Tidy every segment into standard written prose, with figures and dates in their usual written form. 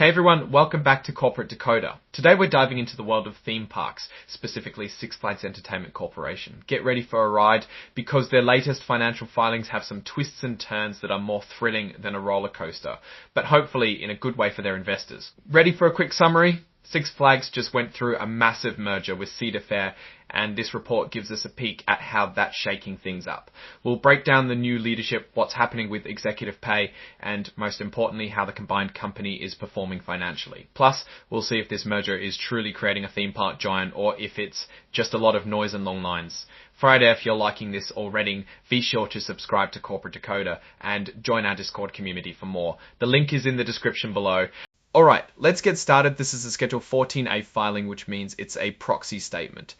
Hey everyone, welcome back to Corporate Decoder. Today we're diving into the world of theme parks, specifically Six Flags Entertainment Corporation. Get ready for a ride because their latest financial filings have some twists and turns that are more thrilling than a roller coaster, but hopefully in a good way for their investors. Ready for a quick summary? Six Flags just went through a massive merger with Cedar Fair, and this report gives us a peek at how that's shaking things up. We'll break down the new leadership, what's happening with executive pay, and most importantly, how the combined company is performing financially. Plus, we'll see if this merger is truly creating a theme park giant or if it's just a lot of noise and long lines. Friday, if you're liking this already, be sure to subscribe to Corporate Decoder and join our Discord community for more. The link is in the description below. Alright, let's get started. This is a Schedule 14A filing, which means it's a proxy statement.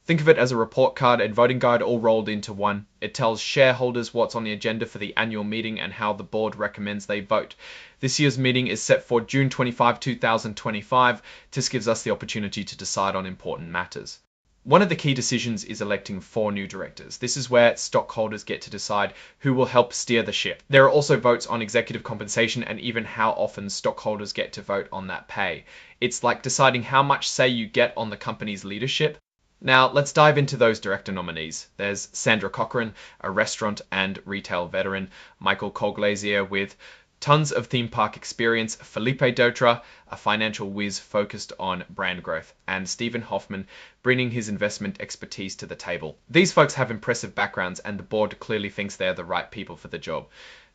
Think of it as a report card and voting guide all rolled into one. It tells shareholders what's on the agenda for the annual meeting and how the board recommends they vote. This year's meeting is set for June 25, 2025. This gives us the opportunity to decide on important matters. One of the key decisions is electing 4 new directors. This is where stockholders get to decide who will help steer the ship. There are also votes on executive compensation and even how often stockholders get to vote on that pay. It's like deciding how much say you get on the company's leadership. Now, let's dive into those director nominees. There's Sandra Cochran, a restaurant and retail veteran, Michael Colglazier with tons of theme park experience, Felipe Dutra, a financial whiz focused on brand growth, and Stephen Hoffman, bringing his investment expertise to the table. These folks have impressive backgrounds and the board clearly thinks they're the right people for the job.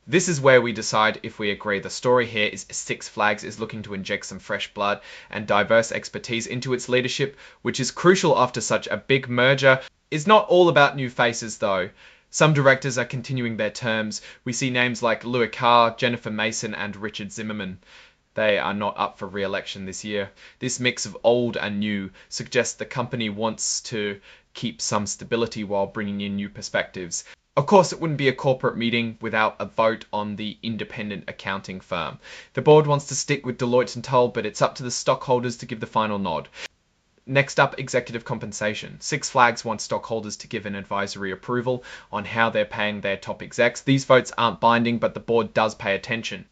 This is where we decide if we agree. The story here is Six Flags is looking to inject some fresh blood and diverse expertise into its leadership, which is crucial after such a big merger. It's not all about new faces though. Some directors are continuing their terms. We see names like Louis Carr, Jennifer Mason, and Richard Zimmerman. They are not up for re-election this year. This mix of old and new suggests the company wants to keep some stability while bringing in new perspectives. Of course, it wouldn't be a corporate meeting without a vote on the independent accounting firm. The board wants to stick with Deloitte & Touche, but it's up to the stockholders to give the final nod. Next up, executive compensation. Six Flags wants stockholders to give an advisory approval on how they're paying their top execs. These votes aren't binding, but the board does pay attention.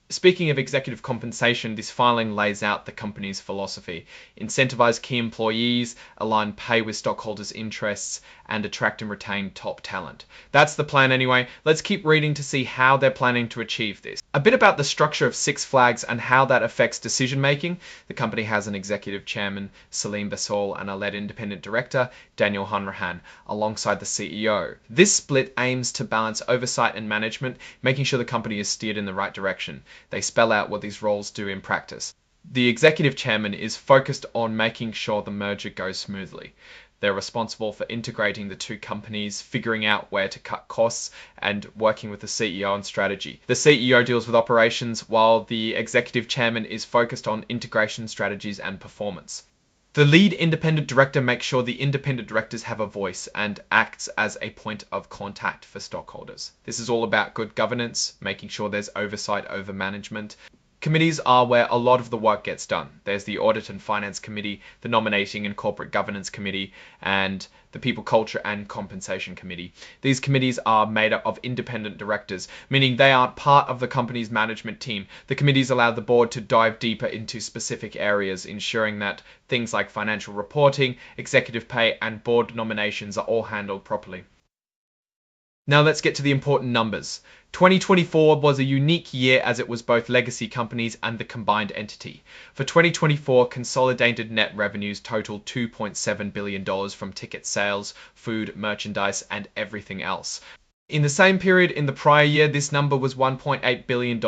Speaking of executive compensation, this filing lays out the company's philosophy. Incentivize key employees, align pay with stockholders' interests, and attract and retain top talent. That's the plan anyway. Let's keep reading to see how they're planning to achieve this. A bit about the structure of Six Flags and how that affects decision making. The company has an executive chairman, Salim Basol, and a lead independent director, Daniel Hanrahan, alongside the CEO. This split aims to balance oversight and management, making sure the company is steered in the right direction. They spell out what these roles do in practice. The executive chairman is focused on making sure the merger goes smoothly. They're responsible for integrating the two companies, figuring out where to cut costs, and working with the CEO on strategy. The CEO deals with operations, while the executive chairman is focused on integration strategies and performance. The lead independent director makes sure the independent directors have a voice and acts as a point of contact for stockholders. This is all about good governance, making sure there's oversight over management. Committees are where a lot of the work gets done. There's the Audit and Finance Committee, the Nominating and Corporate Governance Committee, and the People, Culture and Compensation Committee. These committees are made up of independent directors, meaning they aren't part of the company's management team. The committees allow the board to dive deeper into specific areas, ensuring that things like financial reporting, executive pay, and board nominations are all handled properly. Now let's get to the important numbers. 2024 was a unique year as it was both legacy companies and the combined entity. For 2024, consolidated net revenues totaled $2.7 billion from ticket sales, food, merchandise, and everything else. In the same period in the prior year, this number was $1.8 billion.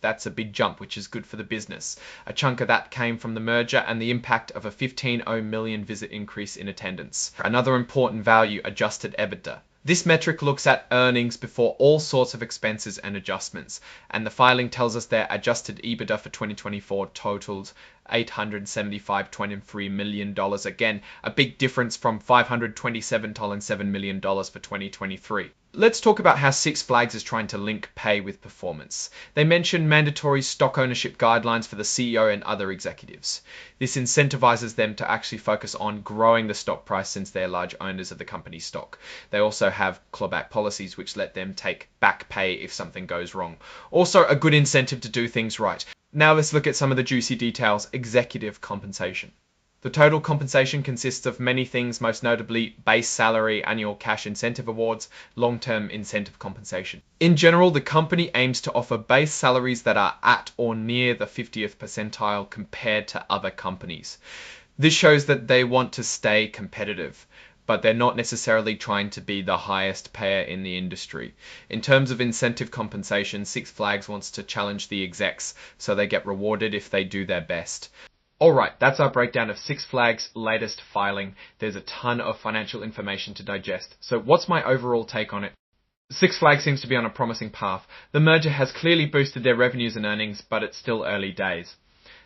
That's a big jump, which is good for the business. A chunk of that came from the merger and the impact of a 15 million visit increase in attendance. Another important value, adjusted EBITDA. This metric looks at earnings before all sorts of expenses and adjustments, and the filing tells us their adjusted EBITDA for 2024 totaled $875.23 million. Again, a big difference from $527.7 million for 2023. Let's talk about how Six Flags is trying to link pay with performance. They mention mandatory stock ownership guidelines for the CEO and other executives. This incentivizes them to actually focus on growing the stock price since they're large owners of the company's stock. They also have clawback policies which let them take back pay if something goes wrong. Also a good incentive to do things right. Now let's look at some of the juicy details. Executive compensation. The total compensation consists of many things, most notably base salary, annual cash incentive awards, long-term incentive compensation. In general, the company aims to offer base salaries that are at or near the 50th percentile compared to other companies. This shows that they want to stay competitive, but they're not necessarily trying to be the highest payer in the industry. In terms of incentive compensation, Six Flags wants to challenge the execs so they get rewarded if they do their best. Alright, that's our breakdown of Six Flags' latest filing. There's a ton of financial information to digest. So what's my overall take on it? Six Flags seems to be on a promising path. The merger has clearly boosted their revenues and earnings, but it's still early days.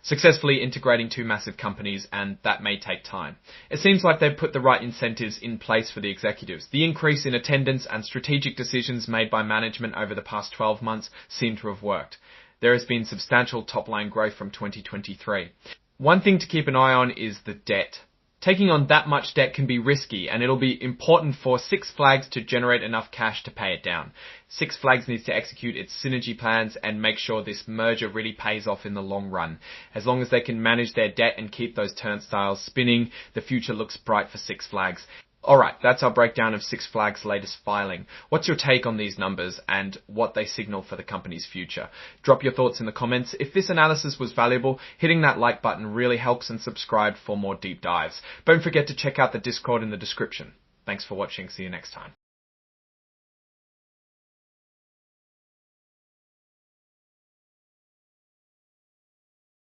Successfully integrating two massive companies, and that may take time. It seems like they've put the right incentives in place for the executives. The increase in attendance and strategic decisions made by management over the past 12 months seem to have worked. There has been substantial top-line growth from 2023. One thing to keep an eye on is the debt. Taking on that much debt can be risky, and it'll be important for Six Flags to generate enough cash to pay it down. Six Flags needs to execute its synergy plans and make sure this merger really pays off in the long run. As long as they can manage their debt and keep those turnstiles spinning, the future looks bright for Six Flags. Alright, that's our breakdown of Six Flags' latest filing. What's your take on these numbers and what they signal for the company's future? Drop your thoughts in the comments. If this analysis was valuable, hitting that like button really helps, and subscribe for more deep dives. Don't forget to check out the Discord in the description. Thanks for watching. See you next time.